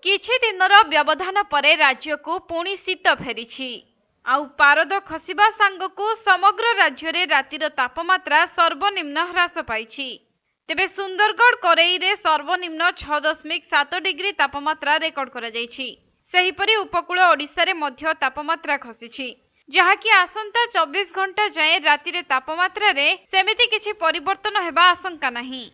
କିଛି ଦିନର ବ୍ୟବଧାନ ପରେ ରାଜ୍ୟକୁ ପୁଣି ଶୀତ ଫେରିଛି। ଆଉ ପାରଦ ଖସିବା ସାଙ୍ଗକୁ ସମଗ୍ର ରାଜ୍ୟରେ ରାତିର ତାପମାତ୍ରା ସର୍ବନିମ୍ନ ହ୍ରାସ ପାଇଛି। ତେବେ ସୁନ୍ଦରଗଡ଼ କରେଇରେ ସର୍ବନିମ୍ନ 6.7 ଡିଗ୍ରୀ ତାପମାତ୍ରା ରେକର୍ଡ କରାଯାଇଛି। ସେହିପରି ଉପକୂଳ ଓଡ଼ିଶାରେ ମଧ୍ୟ ତାପମାତ୍ରା ଖସିଛି, ଯାହାକି ଆସନ୍ତା 24 ଘଣ୍ଟା ଯାଏଁ ରାତିରେ ତାପମାତ୍ରାରେ ସେମିତି କିଛି ପରିବର୍ତ୍ତନ ହେବା ଆଶଙ୍କା ନାହିଁ।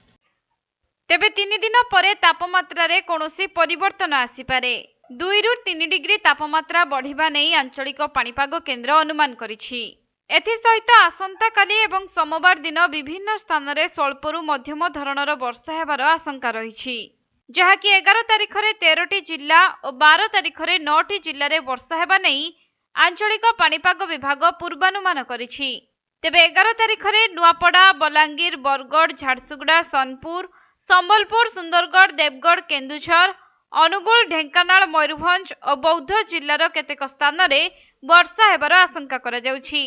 ତେବେ 3 ଦିନ ପରେ ତାପମାତ୍ରାରେ କୌଣସି ପରିବର୍ତ୍ତନ ଆସିପାରେ। 2 ରୁ 3 ଡିଗ୍ରୀ ତାପମାତ୍ରା ବଢ଼ିବା ନେଇ ଆଞ୍ଚଳିକ ପାଣିପାଗ କେନ୍ଦ୍ର ଅନୁମାନ କରିଛି। ଏଥିସହିତ ଆସନ୍ତାକାଲି ଏବଂ ସୋମବାର ଦିନ ବିଭିନ୍ନ ସ୍ଥାନରେ ସ୍ୱଳ୍ପରୁ ମଧ୍ୟମ ଧରଣର ବର୍ଷା ହେବାର ଆଶଙ୍କା ରହିଛି, ଯାହାକି 11 ତାରିଖରେ 13ଟି ଜିଲ୍ଲା ଓ 12 ତାରିଖରେ 9ଟି ଜିଲ୍ଲାରେ ବର୍ଷା ହେବା ନେଇ ଆଞ୍ଚଳିକ ପାଣିପାଗ ବିଭାଗ ପୂର୍ବାନୁମାନ କରିଛି। ତେବେ 11 ତାରିଖରେ ନୂଆପଡ଼ା, ବଲାଙ୍ଗୀର, ବରଗଡ଼, ଝାରସୁଗୁଡ଼ା, ସୋନପୁର, ସମ୍ବଲପୁର, ସୁନ୍ଦରଗଡ଼, ଦେବଗଡ଼, କେନ୍ଦୁଝର, ଅନୁଗୁଳ, ଢେଙ୍କାନାଳ, ମୟୂରଭଞ୍ଜ ଓ ବୌଦ୍ଧ ଜିଲ୍ଲାର କେତେକ ସ୍ଥାନରେ ବର୍ଷା ହେବାର ଆଶଙ୍କା କରାଯାଉଛି।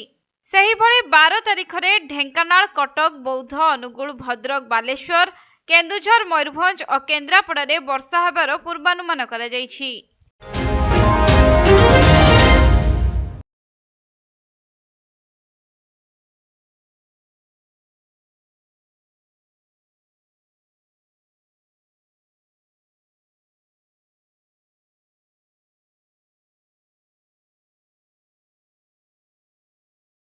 ସେହିଭଳି 12 ତାରିଖରେ ଢେଙ୍କାନାଳ, କଟକ, ବୌଦ୍ଧ, ଅନୁଗୁଳ, ଭଦ୍ରକ, ବାଲେଶ୍ୱର, କେନ୍ଦୁଝର, ମୟୂରଭଞ୍ଜ ଓ କେନ୍ଦ୍ରାପଡ଼ାରେ ବର୍ଷା ହେବାର ପୂର୍ବାନୁମାନ କରାଯାଇଛି।